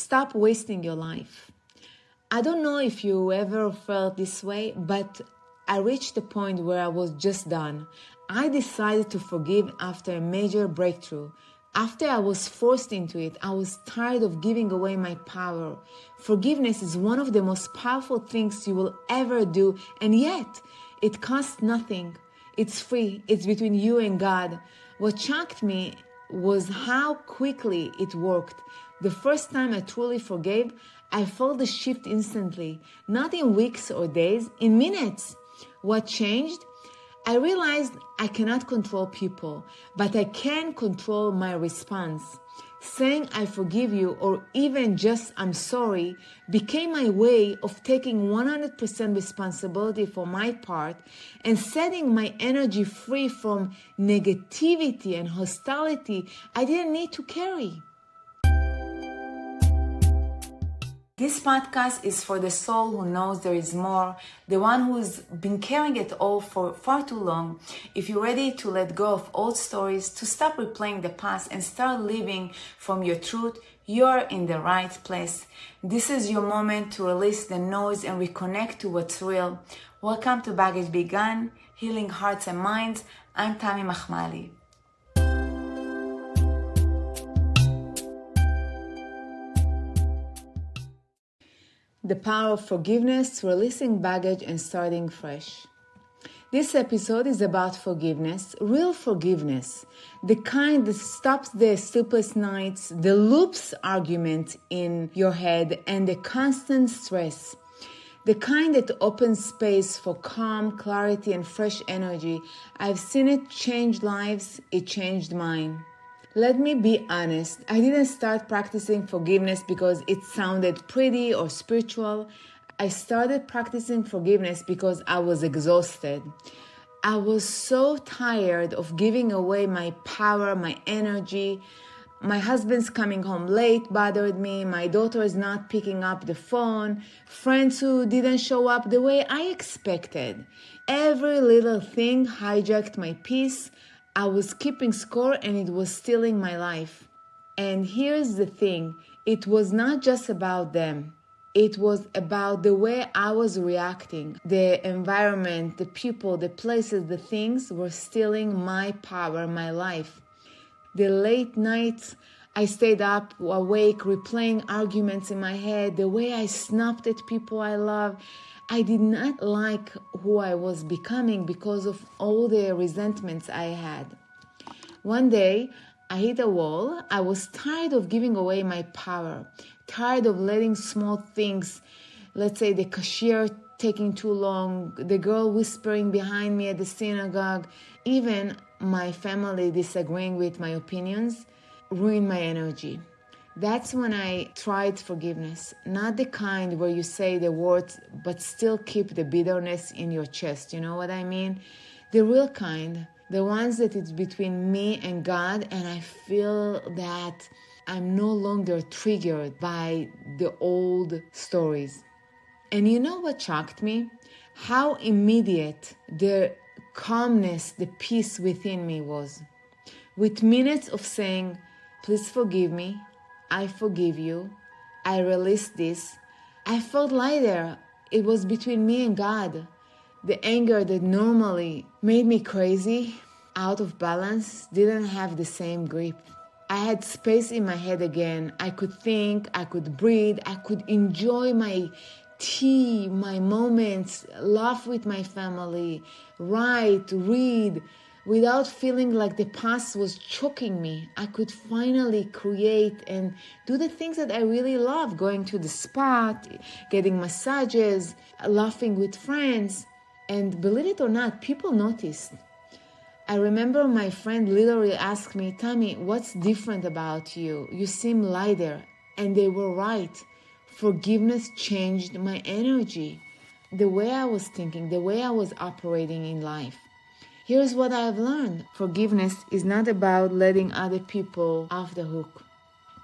Stop wasting your life. I don't know if you ever felt this way, but I reached a point where I was just done. I decided to forgive after a major breakthrough. After I was forced into it, I was tired of giving away my power. Forgiveness is one of the most powerful things you will ever do, and yet it costs nothing. It's free. It's between you and God. What shocked me was how quickly it worked. The first time I truly forgave, I felt the shift instantly, not in weeks or days, in minutes. What changed? I realized I cannot control people, but I can control my response. Saying I forgive you or even just I'm sorry became my way of taking 100% responsibility for my part and setting my energy free from negativity and hostility I didn't need to carry. This podcast is for the soul who knows there is more, the one who's been carrying it all for far too long. If you're ready to let go of old stories, to stop replaying the past and start living from your truth, you're in the right place. This is your moment to release the noise and reconnect to what's real. Welcome to Baggage Begun, Healing Hearts and Minds. I'm Tammy Machmali. The power of forgiveness, releasing baggage and starting fresh. This episode is about forgiveness, real forgiveness, the kind that stops the sleepless nights, the loops argument in your head, and the constant stress. The kind that opens space for calm, clarity, and fresh energy. I've seen it change lives, it changed mine. Let me be honest, I didn't start practicing forgiveness because it sounded pretty or spiritual. I started practicing forgiveness because I was exhausted. I was so tired of giving away my power, my energy. My husband's coming home late bothered me. My daughter is not picking up the phone. Friends who didn't show up the way I expected. Every little thing hijacked my peace. I was keeping score and it was stealing my life. And here's the thing, it was not just about them. It was about the way I was reacting. The environment, the people, the places, the things were stealing my power, my life. The late nights, I stayed up awake, replaying arguments in my head, the way I snapped at people I love. I did not like who I was becoming because of all the resentments I had. One day, I hit a wall. I was tired of giving away my power, tired of letting small things, let's say the cashier taking too long, the girl whispering behind me at the synagogue, even my family disagreeing with my opinions, ruin my energy. That's when I tried forgiveness, not the kind where you say the words but still keep the bitterness in your chest, you know what I mean? The real kind, the ones that it's between me and God, and I feel that I'm no longer triggered by the old stories. And you know what shocked me? How immediate the calmness, the peace within me was. With minutes of saying, please forgive me, I forgive you, I release this, I felt lighter. It was between me and God. The anger that normally made me crazy, out of balance, didn't have the same grip. I had space in my head again. I could think, I could breathe, I could enjoy my tea, my moments, laugh with my family, write, read, without feeling like the past was choking me. I could finally create and do the things that I really love, going to the spa, getting massages, laughing with friends. And believe it or not, people noticed. I remember my friend literally asked me, Tammy, what's different about you? You seem lighter. And they were right. Forgiveness changed my energy, the way I was thinking, the way I was operating in life. Here's what I've learned. Forgiveness is not about letting other people off the hook.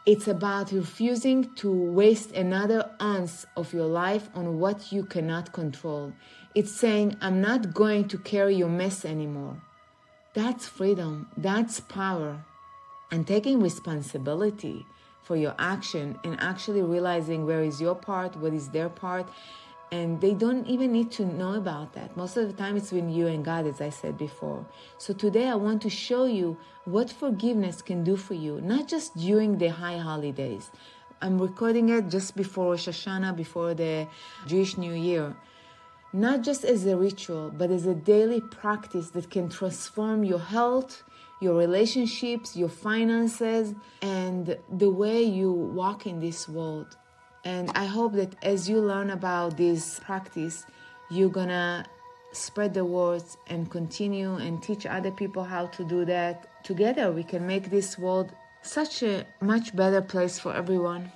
It's about refusing to waste another ounce of your life on what you cannot control. It's saying, I'm not going to carry your mess anymore. That's freedom. That's power. And taking responsibility for your action, and actually realizing where is your part, what is their part. And they don't even need to know about that. Most of the time it's between you and God, as I said before. So today I want to show you what forgiveness can do for you, not just during the high holidays. I'm recording it just before Rosh Hashanah, before the Jewish New Year. Not just as a ritual, but as a daily practice that can transform your health, your relationships, your finances, and the way you walk in this world. And I hope that as you learn about this practice, you're gonna spread the words and continue and teach other people how to do that. Together we can make this world such a much better place for everyone.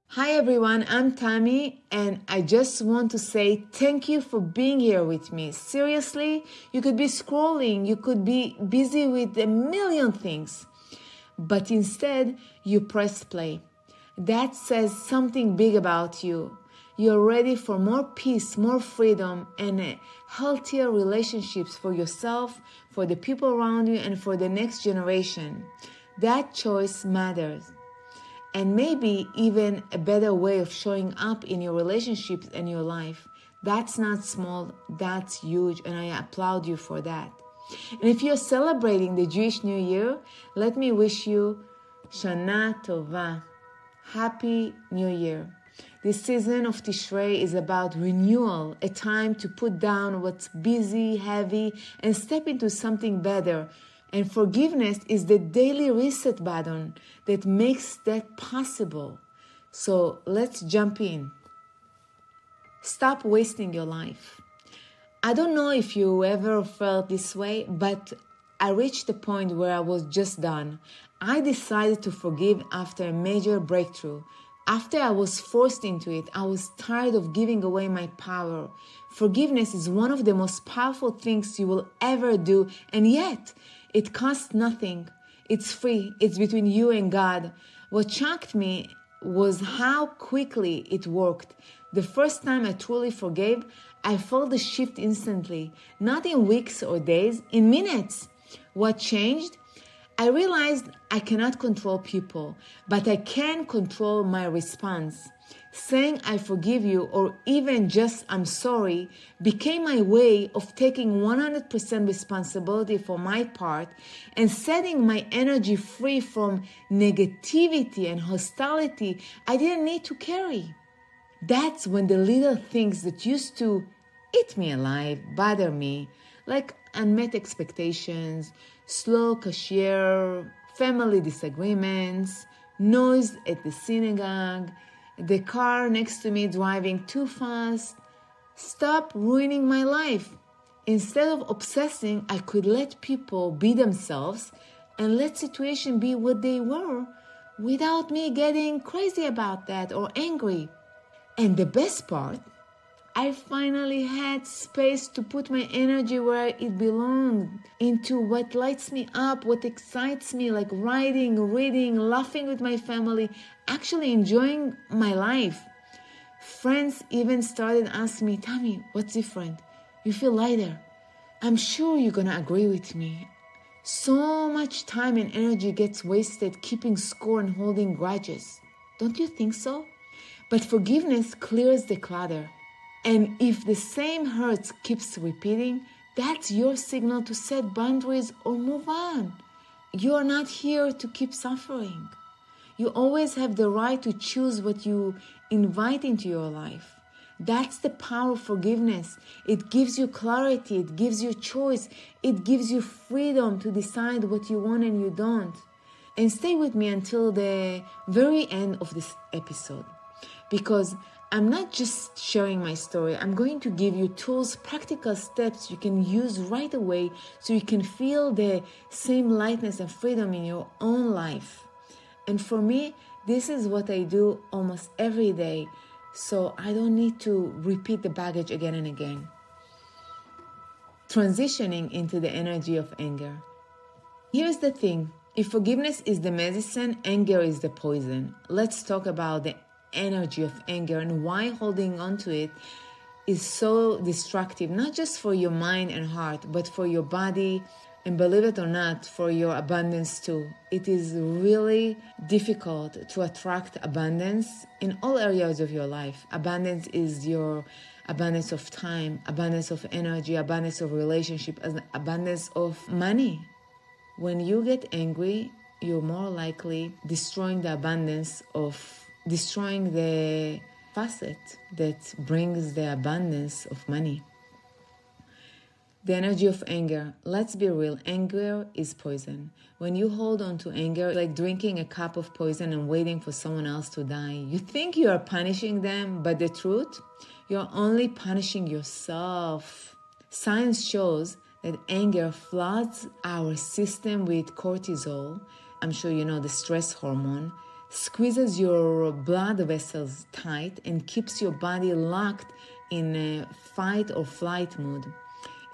Hi everyone, I'm Tammy, and I just want to say thank you for being here with me. Seriously, you could be scrolling, you could be busy with a million things, but instead you press play. That says something big about you. You're ready for more peace, more freedom, and healthier relationships for yourself, for the people around you, and for the next generation. That choice matters. And maybe even a better way of showing up in your relationships and your life. That's not small, that's huge, and I applaud you for that. And if you're celebrating the Jewish New Year, let me wish you Shana Tova, Happy New Year. This season of Tishrei is about renewal, a time to put down what's busy, heavy, and step into something better. And forgiveness is the daily reset button that makes that possible. So let's jump in. Stop wasting your life. I don't know if you ever felt this way, but I reached a point where I was just done. I decided to forgive after a major breakthrough. After I was forced into it, I was tired of giving away my power. Forgiveness is one of the most powerful things you will ever do, and yet it costs nothing. It's free. It's between you and God. What shocked me was how quickly it worked. The first time I truly forgave, I felt the shift instantly. Not in weeks or days, in minutes. What changed? I realized I cannot control people, but I can control my response. Saying I forgive you, or even just I'm sorry, became my way of taking 100% responsibility for my part and setting my energy free from negativity and hostility I didn't need to carry. That's when the little things that used to eat me alive bother me, like unmet expectations, slow cashier, family disagreements, noise at the synagogue, the car next to me driving too fast. Stop ruining my life. Instead of obsessing, I could let people be themselves and let situations be what they were without me getting crazy about that or angry. And the best part, I finally had space to put my energy where it belonged, into what lights me up, what excites me, like writing, reading, laughing with my family, actually enjoying my life. Friends even started asking me, Tammy, what's different? You feel lighter. I'm sure you're gonna agree with me. So much time and energy gets wasted keeping score and holding grudges. Don't you think so? But forgiveness clears the clutter. And if the same hurt keeps repeating, that's your signal to set boundaries or move on. You are not here to keep suffering. You always have the right to choose what you invite into your life. That's the power of forgiveness. It gives you clarity, it gives you choice, it gives you freedom to decide what you want and you don't. And stay with me until the very end of this episode, because I'm not just sharing my story. I'm going to give you tools, practical steps you can use right away so you can feel the same lightness and freedom in your own life. And for me, this is what I do almost every day, so I don't need to repeat the baggage again and again. Transitioning into the energy of anger. Here's the thing. If forgiveness is the medicine, anger is the poison. Let's talk about the energy of anger and why holding on to it is so destructive, not just for your mind and heart, but for your body, And believe it or not, for your abundance too. It is really difficult to attract abundance in all areas of your life. Abundance is your abundance of time, abundance of energy, abundance of relationship, abundance of money. When you get angry, you're more likely destroying the facet that brings the abundance of money. The energy of anger. Let's be real. Anger is poison. When you hold on to anger, like drinking a cup of poison and waiting for someone else to die, you think you are punishing them, but the truth, you're only punishing yourself. Science shows that anger floods our system with cortisol. I'm sure you know the stress hormone. Squeezes your blood vessels tight and keeps your body locked in a fight or flight mood.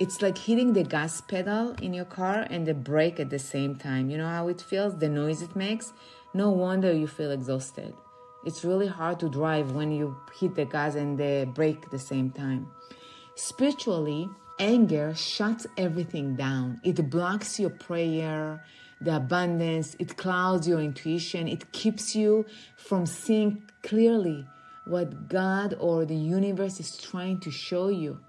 It's like hitting the gas pedal in your car and the brake at the same time. You know how it feels, the noise it makes? No wonder you feel exhausted. It's really hard to drive when you hit the gas and the brake at the same time. Spiritually, anger shuts everything down. It blocks your prayer, the abundance, it clouds your intuition, it keeps you from seeing clearly what God or the universe is trying to show you.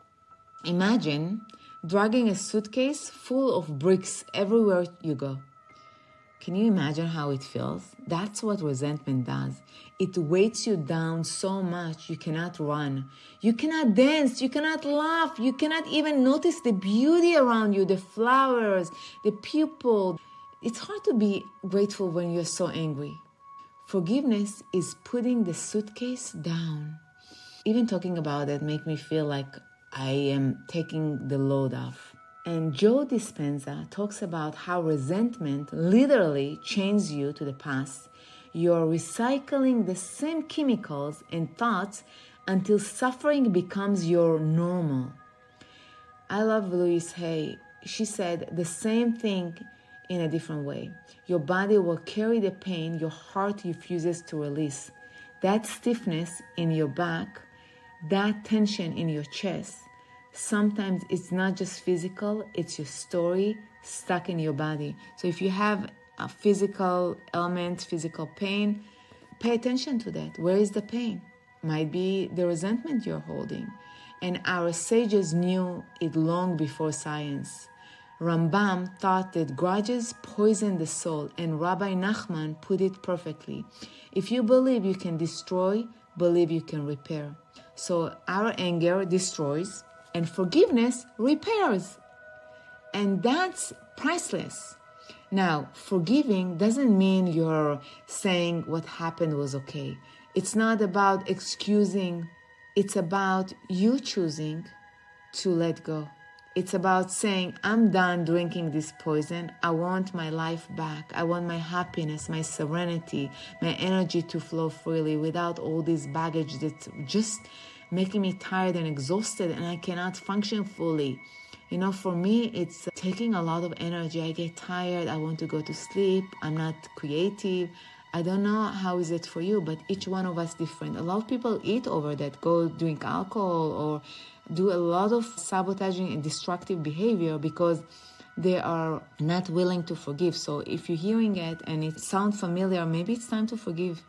Imagine dragging a suitcase full of bricks everywhere you go. Can you imagine how it feels? That's what resentment does. It weights you down so much you cannot run. You cannot dance. You cannot laugh. You cannot even notice the beauty around you, the flowers, the people. It's hard to be grateful when you're so angry. Forgiveness is putting the suitcase down. Even talking about it makes me feel like I am taking the load off. And Joe Dispenza talks about how resentment literally chains you to the past. You're recycling the same chemicals and thoughts until suffering becomes your normal. I love Louise Hay. She said the same thing in a different way. Your body will carry the pain your heart refuses to release. That stiffness in your back, that tension in your chest, sometimes it's not just physical, it's your story stuck in your body. So if you have a physical ailment, physical pain, pay attention to that. Where is the pain? Might be the resentment you're holding. And our sages knew it long before science. Rambam thought that grudges poison the soul, and Rabbi Nachman put it perfectly. If you believe you can destroy, believe you can repair. So our anger destroys, and forgiveness repairs. And that's priceless. Now, forgiving doesn't mean you're saying what happened was okay. It's not about excusing. It's about you choosing to let go. It's about saying, I'm done drinking this poison. I want my life back. I want my happiness, my serenity, my energy to flow freely without all this baggage that's just making me tired and exhausted, and I cannot function fully. You know, for me, it's taking a lot of energy. I get tired. I want to go to sleep. I'm not creative. I don't know how is it for you, but each one of us different. A lot of people eat over that, go drink alcohol or do a lot of sabotaging and destructive behavior because they are not willing to forgive. So if you're hearing it and it sounds familiar, maybe it's time to forgive.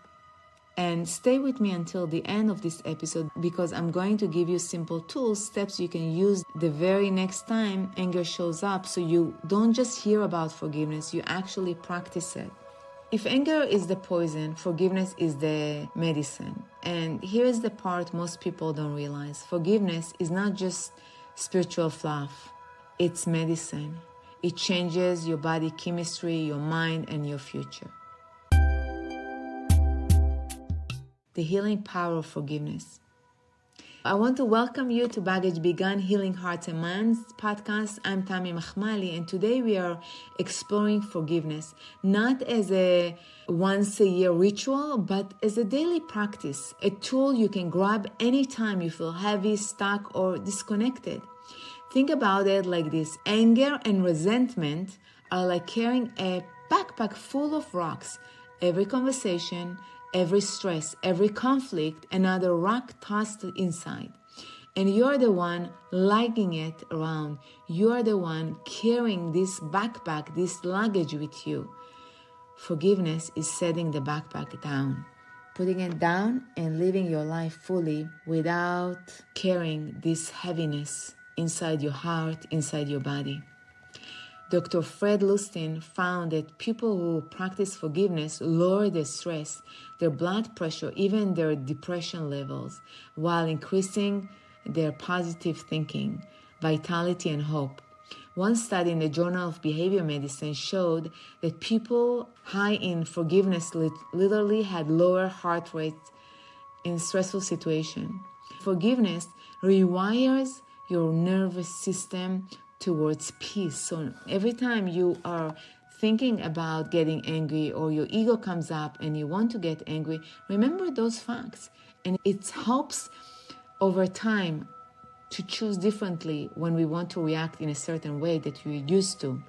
And stay with me until the end of this episode because I'm going to give you simple tools, steps you can use the very next time anger shows up so you don't just hear about forgiveness, you actually practice it. If anger is the poison, forgiveness is the medicine. And here's the part most people don't realize. Forgiveness is not just spiritual fluff. It's medicine. It changes your body chemistry, your mind, and your future. The healing power of forgiveness. I want to welcome you to Baggage Begun Healing Hearts and Minds podcast. I'm Tammy Machmali, and today we are exploring forgiveness, not as a once-a-year ritual, but as a daily practice, a tool you can grab anytime you feel heavy, stuck, or disconnected. Think about it like this. Anger and resentment are like carrying a backpack full of rocks. Every conversation, every stress, every conflict, another rock tossed inside. and you're the one lugging it around. You are the one carrying this backpack, this luggage with you. Forgiveness is setting the backpack down, putting it down and living your life fully without carrying this heaviness inside your heart, inside your body. Dr. Fred Lustin found that people who practice forgiveness lower their stress, their blood pressure, even their depression levels, while increasing their positive thinking, vitality, and hope. One study in the Journal of Behavior Medicine showed that people high in forgiveness literally had lower heart rates in stressful situations. Forgiveness rewires your nervous system towards peace. So every time you are thinking about getting angry or your ego comes up and you want to get angry, remember those facts. And it helps over time to choose differently when we want to react in a certain way that you're used to.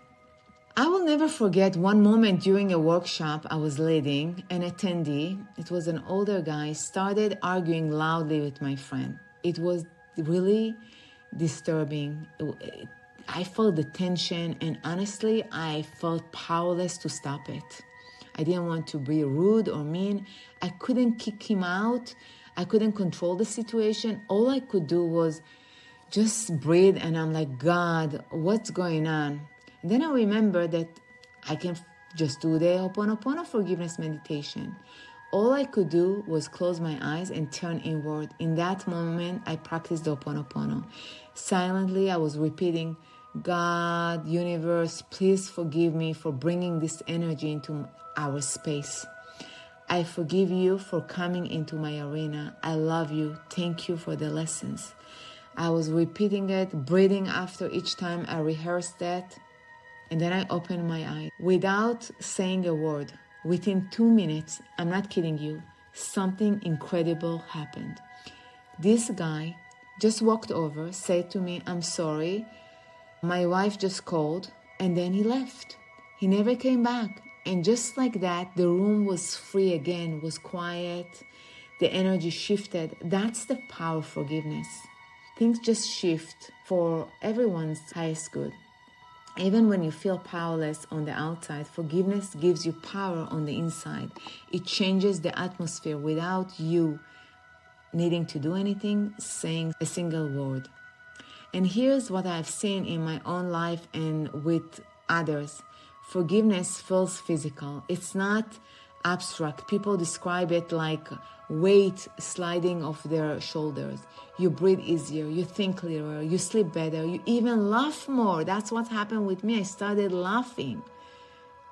I will never forget one moment during a workshop I was leading. An attendee, it was an older guy, started arguing loudly with my friend. It was really disturbing. I felt the tension, and honestly, I felt powerless to stop it. I didn't want to be rude or mean. I couldn't kick him out. I couldn't control the situation. All I could do was just breathe, and I'm like, God, what's going on? And then I remember that I can just do the Ho'oponopono forgiveness meditation. All I could do was close my eyes and turn inward. In that moment, I practiced the Ho'oponopono. Silently, I was repeating, God, universe, please forgive me for bringing this energy into our space. I forgive you for coming into my arena. I love you. Thank you for the lessons. I was repeating it, breathing after each time I rehearsed that. And then I opened my eyes without saying a word. Within 2 minutes, I'm not kidding you, something incredible happened. This guy just walked over, said to me, I'm sorry, my wife just called, and then he left. He never came back. And just like that, the room was free again, was quiet, the energy shifted. That's the power of forgiveness. Things just shift for everyone's highest good. Even when you feel powerless on the outside, forgiveness gives you power on the inside. It changes the atmosphere without you needing to do anything, saying a single word. And here's what I've seen in my own life and with others. Forgiveness feels physical. It's not abstract. People describe it like weight sliding off their shoulders. You breathe easier, you think clearer, you sleep better, you even laugh more. That's what happened with me. I started laughing.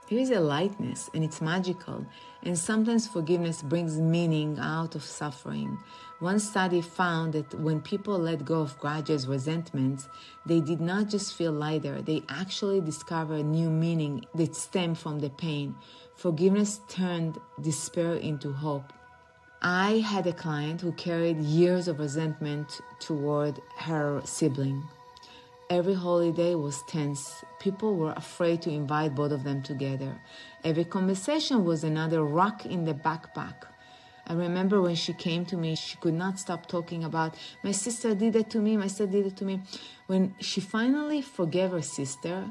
There is a lightness, and it's magical. And sometimes forgiveness brings meaning out of suffering. One study found that when people let go of grudges, resentments, they did not just feel lighter. They actually discovered new meaning that stemmed from the pain. Forgiveness turned despair into hope. I had a client who carried years of resentment toward her sibling. Every holiday was tense. People were afraid to invite both of them together. Every conversation was another rock in the backpack. I remember when she came to me, she could not stop talking about, my sister did it to me, my sister did it to me. When she finally forgave her sister,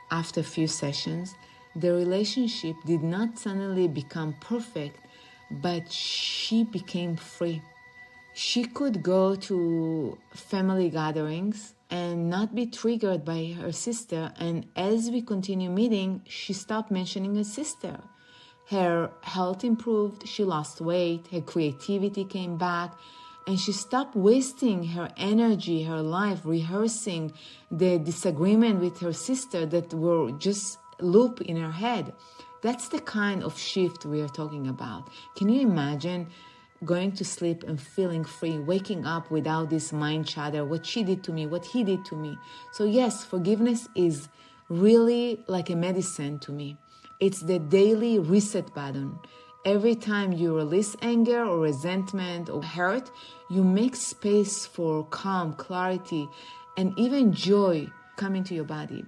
after a few sessions, the relationship did not suddenly become perfect, but she became free. She could go to family gatherings and not be triggered by her sister. And as we continue meeting, she stopped mentioning her sister. Her health improved, she lost weight, her creativity came back, and she stopped wasting her energy, her life, rehearsing the disagreement with her sister that were just loop in her head. That's the kind of shift we are talking about. Can you imagine going to sleep and feeling free, waking up without this mind chatter, what she did to me, what he did to me? So yes, forgiveness is really like a medicine to me. It's the daily reset button. Every time you release anger or resentment or hurt, you make space for calm, clarity, and even joy coming to your body.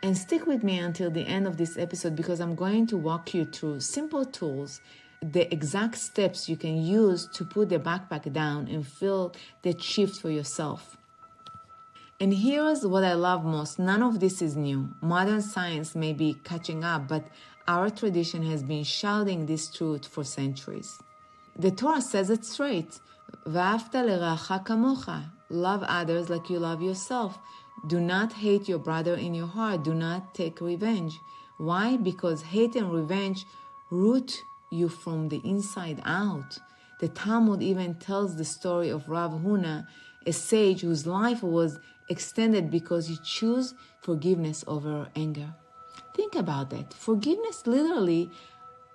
And stick with me until the end of this episode because I'm going to walk you through simple tools the exact steps you can use to put the backpack down and feel that shift for yourself. And here's what I love most. None of this is new. Modern science may be catching up, but our tradition has been shouting this truth for centuries. The Torah says it straight. V'ahavta l'reacha kamocha. Love others like you love yourself. Do not hate your brother in your heart. Do not take revenge. Why? Because hate and revenge root you from the inside out. The Talmud even tells the story of Rav Huna, a sage whose life was extended because he chose forgiveness over anger. Think about that. Forgiveness literally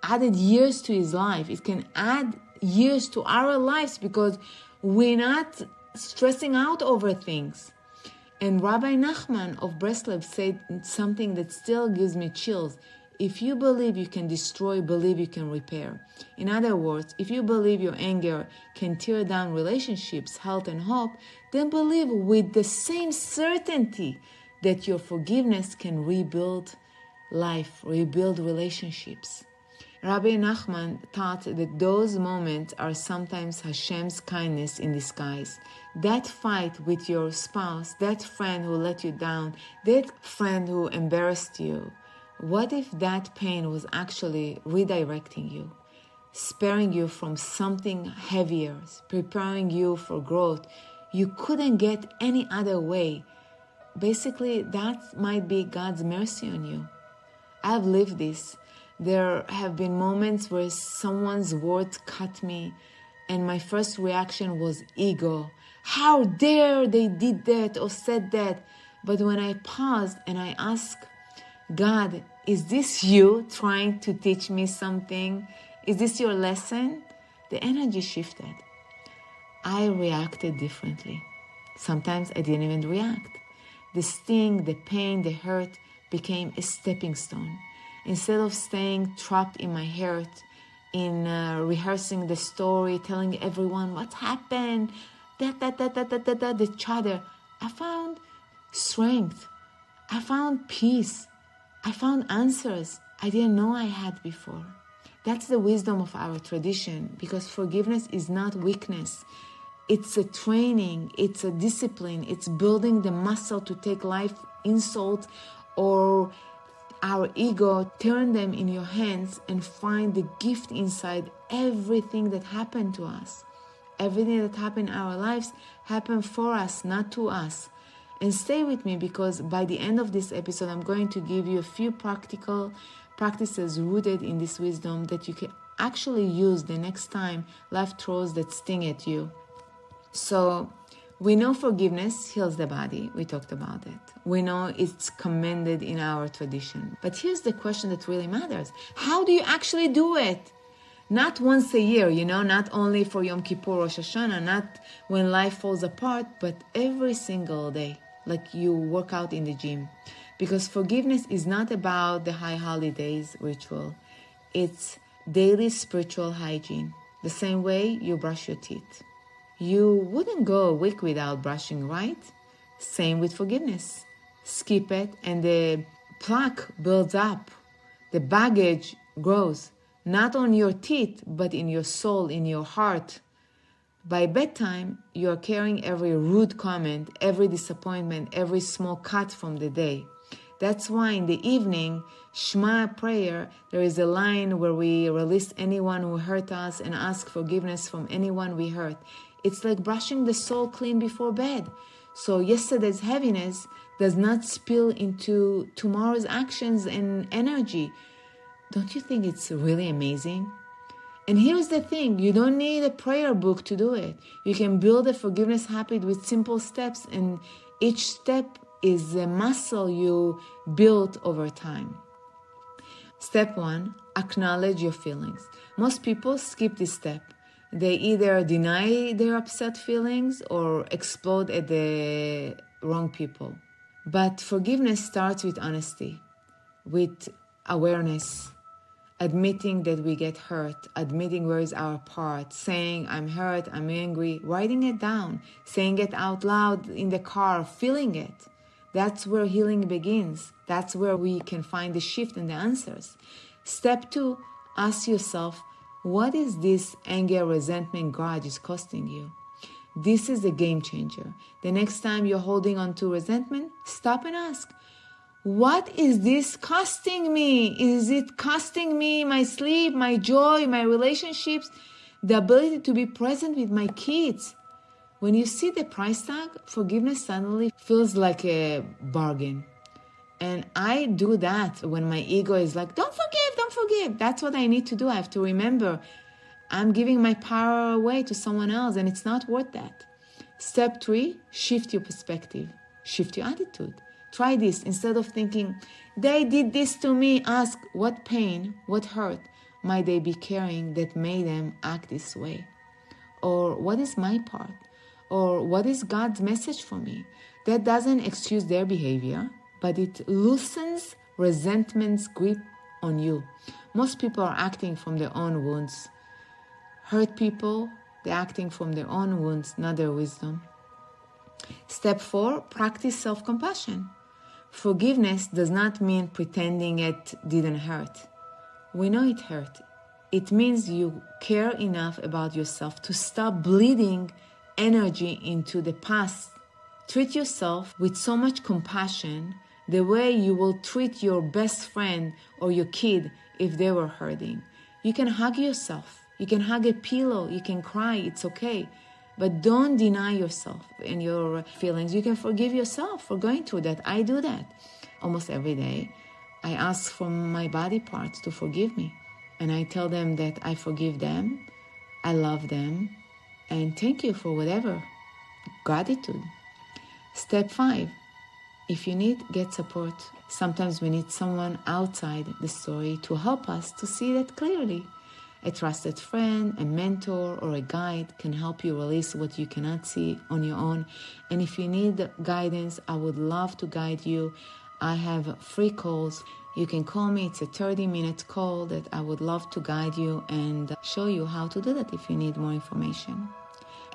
added years to his life. It can add years to our lives because we're not stressing out over things. And Rabbi Nachman of Breslov said something that still gives me chills. If you believe you can destroy, believe you can repair. In other words, if you believe your anger can tear down relationships, health, and hope, then believe with the same certainty that your forgiveness can rebuild life, rebuild relationships. Rabbi Nachman taught that those moments are sometimes Hashem's kindness in disguise. That fight with your spouse, that friend who let you down, that friend who embarrassed you, what if that pain was actually redirecting you, sparing you from something heavier, preparing you for growth you couldn't get any other way? Basically, that might be God's mercy on you. I've lived this. There have been moments where someone's words cut me, and my first reaction was ego. How dare they did that or said that? But when I paused and I asked, God, is this you trying to teach me something? Is this your lesson? The energy shifted. I reacted differently. Sometimes I didn't even react. The sting, the pain, the hurt became a stepping stone. Instead of staying trapped in my hurt, in rehearsing the story, telling everyone what happened, the chatter, I found strength. I found peace. I found answers I didn't know I had before. That's the wisdom of our tradition, because forgiveness is not weakness. It's a training, it's a discipline, it's building the muscle to take life insult or our ego, turn them in your hands and find the gift inside everything that happened to us. Everything that happened in our lives happened for us, not to us. And stay with me, because by the end of this episode, I'm going to give you a few practical practices rooted in this wisdom that you can actually use the next time life throws that sting at you. So, we know forgiveness heals the body. We talked about it. We know it's commended in our tradition. But here's the question that really matters. How do you actually do it? Not once a year, not only for Yom Kippur or Rosh Hashanah, not when life falls apart, but every single day, like you work out in the gym. Because forgiveness is not about the high holidays ritual. It's daily spiritual hygiene. The same way you brush your teeth. You wouldn't go a week without brushing, right? Same with forgiveness. Skip it and the plaque builds up. The baggage grows, not on your teeth, but in your soul, in your heart. By bedtime, you are carrying every rude comment, every disappointment, every small cut from the day. That's why in the evening, Shema prayer, there is a line where we release anyone who hurt us and ask forgiveness from anyone we hurt. It's like brushing the soul clean before bed. So yesterday's heaviness does not spill into tomorrow's actions and energy. Don't you think it's really amazing? And here's the thing, you don't need a prayer book to do it. You can build a forgiveness habit with simple steps, and each step is a muscle you build over time. Step 1, acknowledge your feelings. Most people skip this step. They either deny their upset feelings or explode at the wrong people. But forgiveness starts with honesty, with awareness, admitting that we get hurt, admitting where is our part, saying I'm hurt, I'm angry, writing it down, saying it out loud in the car, feeling it. That's where healing begins. That's where we can find the shift and the answers. Step 2, ask yourself, What is this anger, resentment, grudge is costing you? This is a game changer. The next time you're holding on to resentment, stop and ask, what is this costing me? Is it costing me my sleep, my joy, my relationships, the ability to be present with my kids? When you see the price tag, forgiveness suddenly feels like a bargain. And I do that when my ego is like, don't forgive, don't forgive. That's what I need to do. I have to remember I'm giving my power away to someone else and it's not worth that. Step 3, shift your perspective. Shift your attitude. Try this. Instead of thinking, they did this to me, ask what pain, what hurt might they be carrying that made them act this way? Or what is my part? Or what is God's message for me? That doesn't excuse their behavior, but it loosens resentment's grip on you. Most people are acting from their own wounds. Hurt people, they're acting from their own wounds, not their wisdom. Step 4, practice self-compassion. Forgiveness does not mean pretending it didn't hurt. We know it hurt. It means you care enough about yourself to stop bleeding energy into the past. Treat yourself with so much compassion the way you will treat your best friend or your kid if they were hurting. You can hug yourself. You can hug a pillow. You can cry. It's okay. But don't deny yourself and your feelings. You can forgive yourself for going through that. I do that almost every day. I ask from my body parts to forgive me. And I tell them that I forgive them, I love them, and thank you for whatever. Gratitude. Step 5. If you need, get support. Sometimes we need someone outside the story to help us to see that clearly. A trusted friend, a mentor, or a guide can help you release what you cannot see on your own. And if you need guidance, I would love to guide you. I have free calls. You can call me. It's a 30-minute call that I would love to guide you and show you how to do that if you need more information.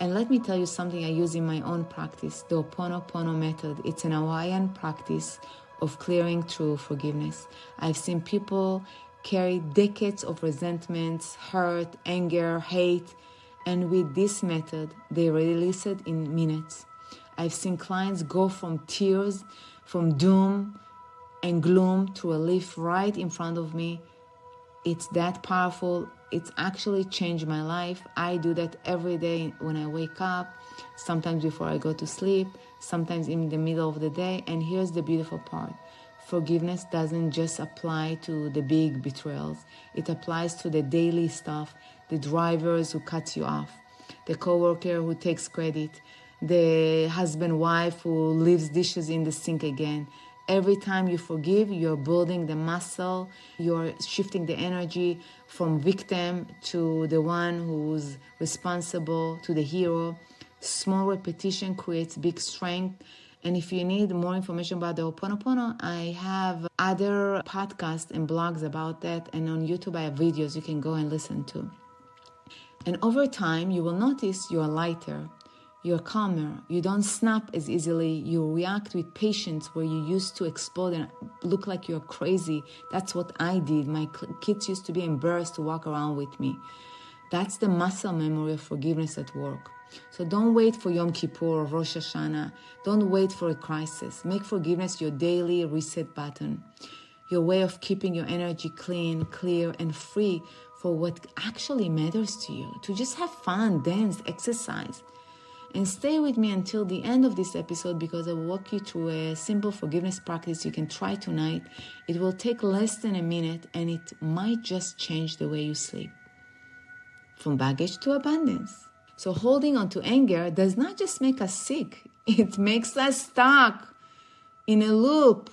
And let me tell you something I use in my own practice, the Ho'oponopono method. It's an Hawaiian practice of clearing through forgiveness. I've seen people carry decades of resentments, hurt, anger, hate, and with this method, they release it in minutes. I've seen clients go from tears, from doom and gloom to relief right in front of me. It's that powerful. It's actually changed my life. I do that every day when I wake up, sometimes before I go to sleep, sometimes in the middle of the day. And here's the beautiful part. Forgiveness doesn't just apply to the big betrayals. It applies to the daily stuff, the drivers who cut you off, the coworker who takes credit, the husband-wife who leaves dishes in the sink again. Every time you forgive, you're building the muscle, you're shifting the energy from victim to the one who's responsible, to the hero. Small repetition creates big strength. And if you need more information about the Ho'oponopono, I have other podcasts and blogs about that. And on YouTube, I have videos you can go and listen to. And over time, you will notice you're lighter. You're calmer, you don't snap as easily, you react with patience where you used to explode and look like you're crazy. That's what I did. My kids used to be embarrassed to walk around with me. That's the muscle memory of forgiveness at work. So don't wait for Yom Kippur or Rosh Hashanah. Don't wait for a crisis. Make forgiveness your daily reset button. Your way of keeping your energy clean, clear, and free for what actually matters to you. To just have fun, dance, exercise. And stay with me until the end of this episode because I will walk you through a simple forgiveness practice you can try tonight. It will take less than a minute and it might just change the way you sleep. From baggage to abundance. So holding on to anger does not just make us sick. It makes us stuck in a loop,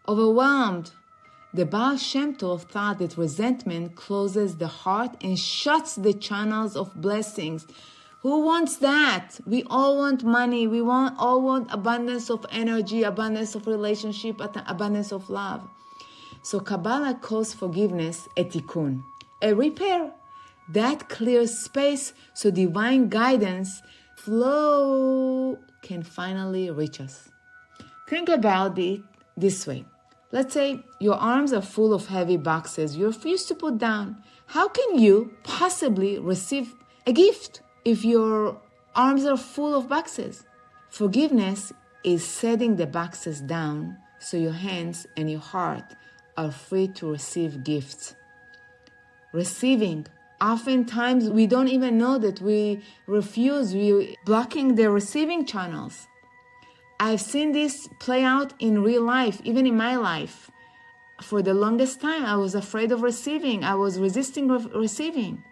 overwhelmed. The Baal Shem Tov thought that resentment closes the heart and shuts the channels of blessings. Who wants that? We all want money. We all want abundance of energy, abundance of relationship, abundance of love. So Kabbalah calls forgiveness a tikkun, a repair. That clears space so divine guidance, flow can finally reach us. Think about it this way. Let's say your arms are full of heavy boxes you refuse to put down. How can you possibly receive a gift if your arms are full of boxes? Forgiveness is setting the boxes down so your hands and your heart are free to receive gifts. Receiving. Oftentimes we don't even know that we refuse, we're blocking the receiving channels. I've seen this play out in real life, even in my life. For the longest time, I was afraid of receiving. I was resisting receiving.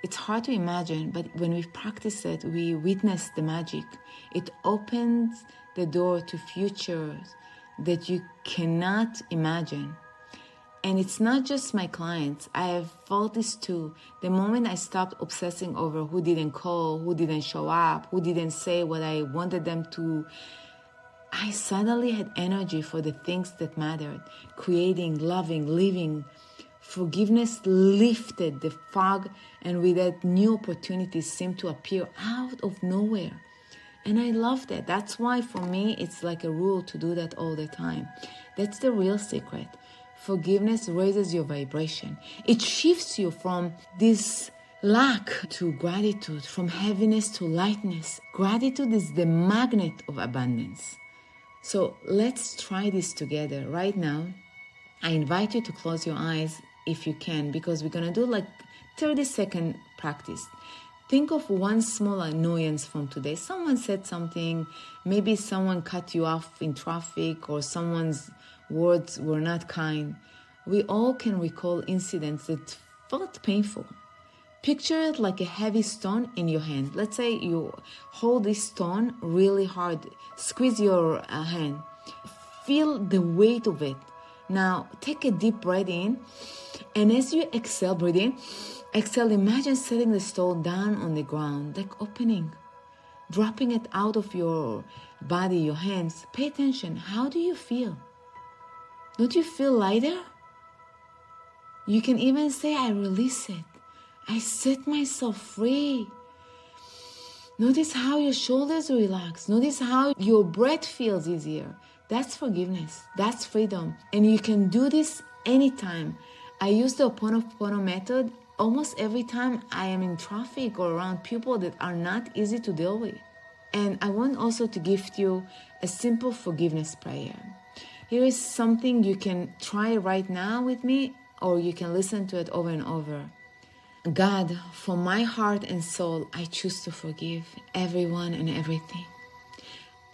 It's hard to imagine, but when we practice it, we witness the magic. It opens the door to futures that you cannot imagine. And it's not just my clients. I have felt this too. The moment I stopped obsessing over who didn't call, who didn't show up, who didn't say what I wanted them to, I suddenly had energy for the things that mattered. Creating, loving, living. Forgiveness lifted the fog, and with that, new opportunities seemed to appear out of nowhere. And I love that. That's why for me, it's like a rule to do that all the time. That's the real secret. Forgiveness raises your vibration. It shifts you from this lack to gratitude, from heaviness to lightness. Gratitude is the magnet of abundance. So let's try this together right now. I invite you to close your eyes if you can, because we're going to do like 30-second practice. Think of one small annoyance from today. Someone said something, maybe someone cut you off in traffic, or someone's words were not kind. We all can recall incidents that felt painful. Picture it like a heavy stone in your hand. Let's say you hold this stone really hard. Squeeze your hand. Feel the weight of it. Now, take a deep breath in. And as you exhale, breathe in. Exhale, imagine setting the stone down on the ground, like opening. Dropping it out of your body, your hands. Pay attention. How do you feel? Don't you feel lighter? You can even say, I release it. I set myself free. Notice how your shoulders relax. Notice how your breath feels easier. That's forgiveness. That's freedom. And you can do this anytime. I use the Ho'oponopono method almost every time I am in traffic or around people that are not easy to deal with. And I want also to gift you a simple forgiveness prayer. Here is something you can try right now with me, or you can listen to it over and over. God, from my heart and soul, I choose to forgive everyone and everything.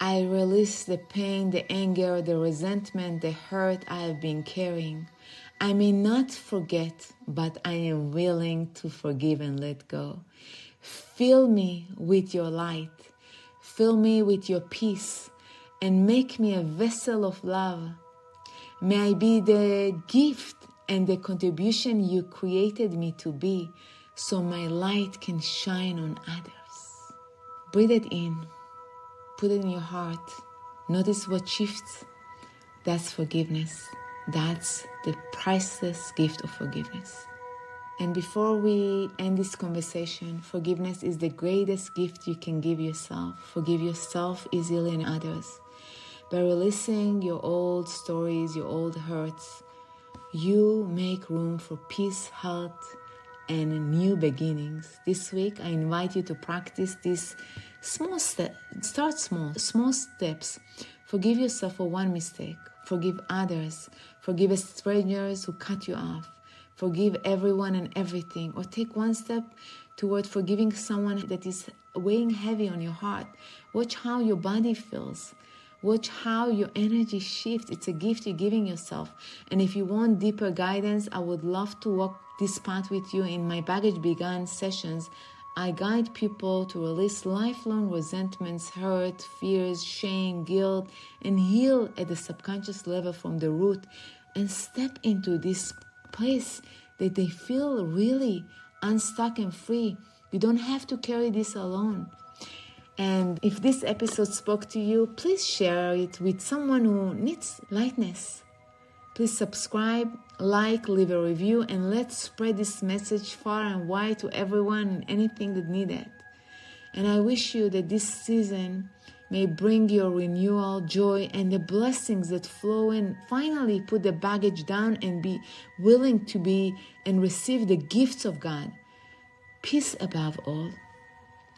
I release the pain, the anger, the resentment, the hurt I have been carrying. I may not forget, but I am willing to forgive and let go. Fill me with your light. Fill me with your peace, and make me a vessel of love. May I be the gift and the contribution you created me to be, so my light can shine on others. Breathe it in. Put it in your heart. Notice what shifts. That's forgiveness. That's the priceless gift of forgiveness. And before we end this conversation, forgiveness is the greatest gift you can give yourself. Forgive yourself easily and others. By releasing your old stories, your old hurts, you make room for peace, health, and new beginnings. This week, I invite you to practice this small step. Start small steps. Forgive yourself for one mistake. Forgive others. Forgive strangers who cut you off. Forgive everyone and everything. Or take one step toward forgiving someone that is weighing heavy on your heart. Watch how your body feels. Watch how your energy shifts. It's a gift you're giving yourself. And if you want deeper guidance, I would love to walk this path with you in my Baggage Begun sessions. I guide people to release lifelong resentments, hurt, fears, shame, guilt, and heal at the subconscious level from the root, and step into this place that they feel really unstuck and free. You don't have to carry this alone. And if this episode spoke to you, please share it with someone who needs lightness. Please subscribe, like, leave a review, and let's spread this message far and wide to everyone and anything that needs it. And I wish you that this season may bring your renewal, joy, and the blessings that flow in. Finally, put the baggage down and be willing to be and receive the gifts of God. Peace above all.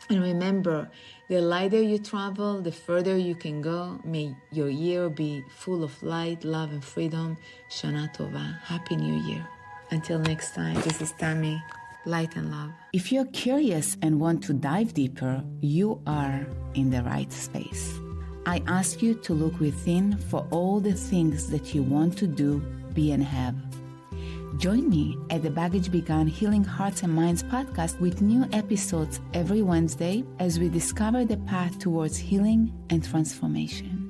And remember, the lighter you travel, the further you can go. May your year be full of light, love, and freedom. Shana Tova. Happy New Year. Until next time, this is Tammy. Light and love. If you're curious and want to dive deeper, you are in the right space. I ask you to look within for all the things that you want to do, be, and have. Join me at the Baggage Begun Healing Hearts and Minds podcast with new episodes every Wednesday as we discover the path towards healing and transformation.